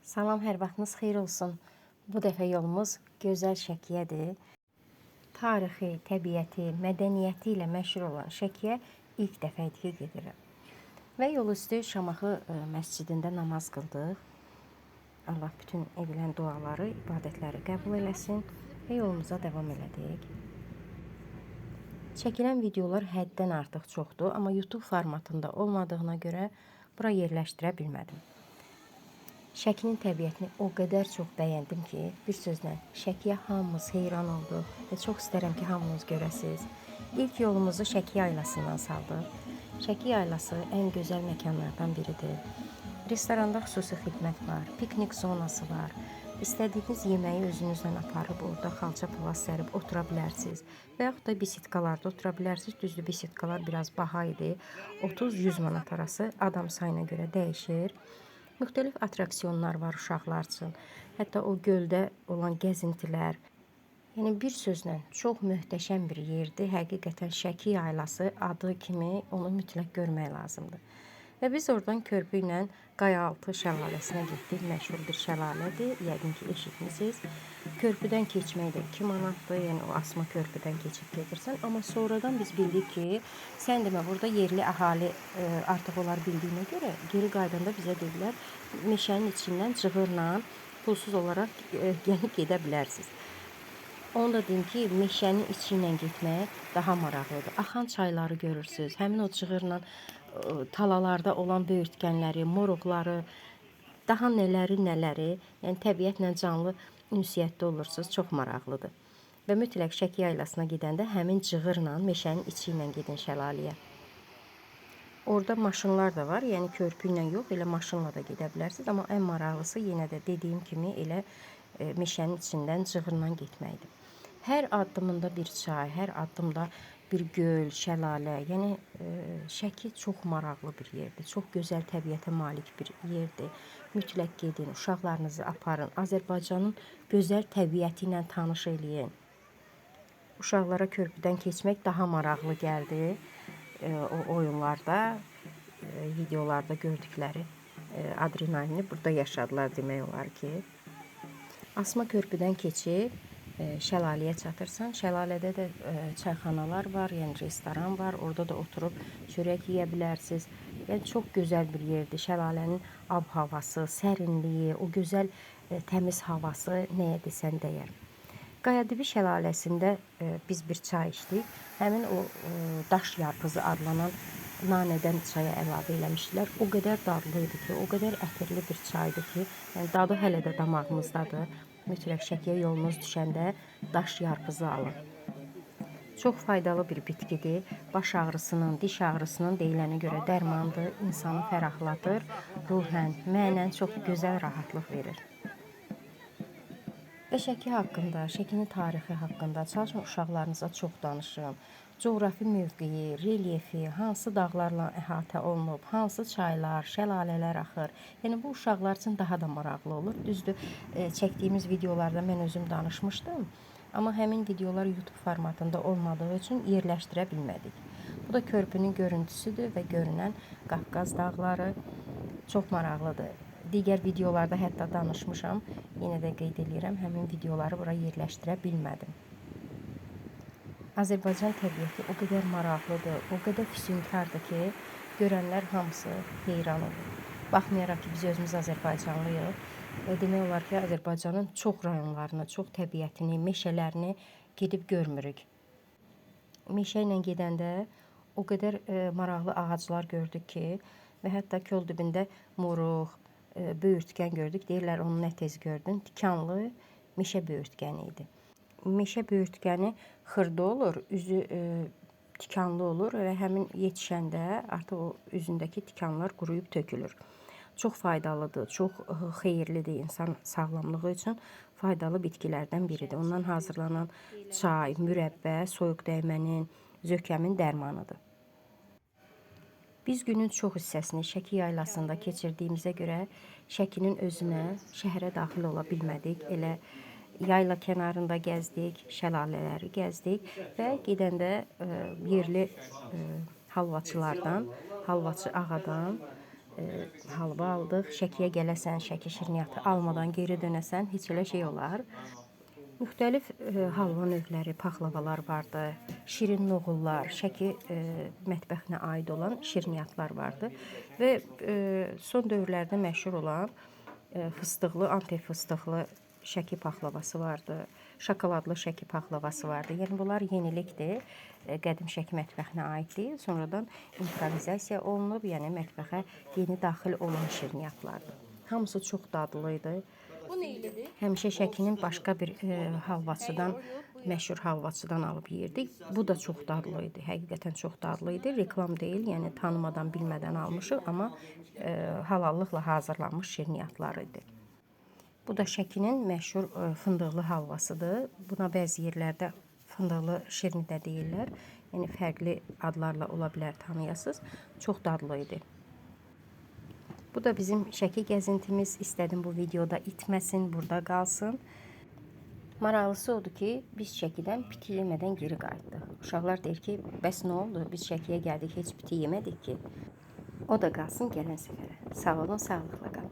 Salam, hər vaxtınız xeyir olsun. Bu dəfə yolumuz gözəl Şəkiyədir. Tarixi, təbiəti, mədəniyyəti ilə məşhur olan Şəkiyə ilk dəfə idi ki, gedirəm. Və yol üstü Şamaxı məscidində namaz qıldıq. Allah bütün edilən duaları, ibadətləri qəbul eləsin və yolumuza davam elədik. Çəkilən videolar həddən artıq çoxdur, amma YouTube formatında olmadığına görə bura yerləşdirə bilmədim. Şəkinin təbiətini o qədər çox bəyəndim ki, bir sözlə Şəkiyə hamımız heyran oldu və çox istərəm ki, hamınız görəsiniz. İlk yolumuzu Şəki yaylasından saldıq. Şəki yaylası ən gözəl məkanlardan biridir. Restoranda xüsusi xidmət var, piknik zonası var. İstədiyiniz yeməyi özünüzlə aparıb orada xalça palas sərib otura bilərsiniz. Və yaxud da bisitkalarda otura bilərsiniz. Düzdür, bisitkalar biraz baha idi. 30-100 manat arası adam sayına görə dəyişir. Müxtəlif atraksiyonlar var uşaqlar üçün. Hətta o göldə olan gəzintilər. Yəni bir sözlə çox möhtəşəm bir yerdir. Həqiqətən Şəki yaylası adı kimi onu mütləq görmək lazımdır. Və biz oradan körpü ilə Qayaaltı şəlaləsinə getdik. Məşhur bir şəlalədir. Yəqin ki, eşitmisiniz. Körpüdən keçmək də 2 manatdır. Yəni o asma körpüdən keçib gedirsən. Amma sonradan biz bildik ki, sən demə burada yerli əhali artıq onlar bildiyinə görə geri qaydanda bizə dedilər, meşənin içindən cığırla pulsuz olaraq gəlib gedə bilərsiniz. Onu da deyim ki, meşənin içi ilə getmək daha maraqlıdır. Axan çayları görürsünüz. Həmin o cığırla talalarda olan böyürtkənləri, moruqları, daha nələri, yəni təbiətlə canlı ünsiyyətdə olursunuz. Çox maraqlıdır. Və mütləq Şəki yaylasına gedəndə həmin cığırla, meşənin içi ilə gedin şəlaləyə. Orada maşınlar da var, yəni körpü ilə yox, elə maşınla da gedə bilərsiniz. Amma ən maraqlısı yenə də dediyim kimi elə meşənin içindən cığırla getməkdir. Hər addımında bir çay, hər addımda bir göl, şəlalə, yəni Şəki çox maraqlı bir yerdir. Çox gözəl təbiətə malik bir yerdir. Mütləq gedin, uşaqlarınızı aparın, Azərbaycanın gözəl təbiəti ilə tanış eləyin. Uşaqlara körpüdən keçmək daha maraqlı gəldi. O oyunlarda, videolarda gördükləri adrenalini burada yaşadılar demək olar ki. Asma körpüdən keçib şəlaləyə çatırsan. Şəlalədə də çayxanalar var, yəni restoran var. Orada da oturub çörək yeyə bilərsiniz. Yəni çox gözəl bir yerdir. Şəlalənin ab-havası, sərinliyi, o gözəl təmiz havası nəyə desən dəyər. Qayadibi şəlaləsində biz bir çay içdik. Həmin o daş yarpızı adlanan nanədən çaya əlavə eləmişdilər. O qədər dadlı idi ki, o qədər ətirli bir çaydır ki, yəni dadı hələ də damağımızdadır. Mütləq Şəkiyə yolunuz düşəndə daş yarpızı alın. Çox faydalı bir bitkidir. Baş ağrısının, diş ağrısının deyilənə görə dərmandır, insanı fərahlatır, ruhən, mənən çox gözəl rahatlıq verir. Və Şəki haqqında, Şəkinin tarixi haqqında çalışın uşaqlarınıza çox danışın. Coğrafi mövqeyi, relyefi, hansı dağlarla əhatə olunub, hansı çaylar, şəlalələr axır. Yəni bu uşaqlar üçün daha da maraqlı olur. Düzdür, çəkdiyimiz videolarda mən özüm danışmışdım. Amma həmin videolar YouTube formatında olmadığı üçün yerləşdirə bilmədik. Bu da körpünün görüntüsüdür və görünən Qafqaz dağları çox maraqlıdır. Digər videolarda hətta danışmışam. Yenə də qeyd edirəm, həmin videoları bura yerləşdirə bilmədim. Azərbaycan təbiəti o qədər maraqlıdır, o qədər füsunkardır ki, görənlər hamısı heyran olur. Baxmayaraq ki, biz özümüz Azərbaycanlıyıq. Demək olar ki, Azərbaycanın çox rayonlarını, çox təbiətini, meşələrini gedib görmürük. Meşə ilə gedəndə o qədər maraqlı ağaclar gördük ki, və hətta kol dibində moruq, böyürtkən gördük. Deyirlər, onu nə tez gördün? Tikanlı meşə böyürtkəni idi. Meşə böyürtkəni xırda olur, üzü tikanlı olur və həmin yetişəndə artıq o üzündəki tikanlar quruyub tökülür. Çox faydalıdır, çox xeyirlidir insan sağlamlığı üçün faydalı bitkilərdən biridir. Ondan hazırlanan çay, mürəbbə, soyuq dəymənin, zökəmin dərmanıdır. Biz günün çox hissəsini Şəki yaylasında keçirdiyimizə görə Şəkinin özünə, şəhərə daxil ola bilmədik. Elə yayla kənarında gəzdik, şəlalələri gəzdik və gedəndə yerli halvaçılardan, halvaçı ağadan halva aldıq. Şəkiyə gələsən, Şəki şirniyyatı almadan geri dönəsən, heç elə şey olar. Müxtəlif halva növləri, paxlavalar vardı, şirin noğullar, Şəki mətbəxinə aid olan şirniyyatlar vardı və son dövrlərdə məşhur olan fıstıqlı, antep fıstıqlı Şəki paxlavası vardı, şokoladlı Şəki paxlavası vardı. Yəni bunlar yenilikdir, qədim Şəki mətbəxinə aid deyil, sonradan improvizasiya olunub, yəni mətbəxə yeni daxil olan şirniyyatlardır. Hamısı çox dadlı idi. Bu neylidir? Həmişə Şəkinin başqa bir halvacıdan, məşhur halvacıdan alıb yeyirdik. Bu da çox dadlı idi. Həqiqətən çox dadlı idi. Reklam deyil, yəni tanımadan, bilmədən almışıq, amma halallıqla hazırlanmış şirniyyatlar idi. Bu da Şəkinin məşhur fındıqlı halvasıdır. Buna bəzi yerlərdə fındıqlı şirni də deyirlər. Yəni fərqli adlarla ola bilər, tanıyasınız. Çox dadlı idi. Bu da bizim Şəki gəzintimiz. İstədim bu videoda itməsin, burada qalsın. Maraqlısı odur ki, biz Şəkidən piti yemədən geri qayıtdıq. Uşaqlar deyir ki, bəs nə oldu? Biz Şəkiyə gəldik, heç piti yemədik ki. O da qalsın gələn səfərə. Sağ olun, sağlıqla qalın.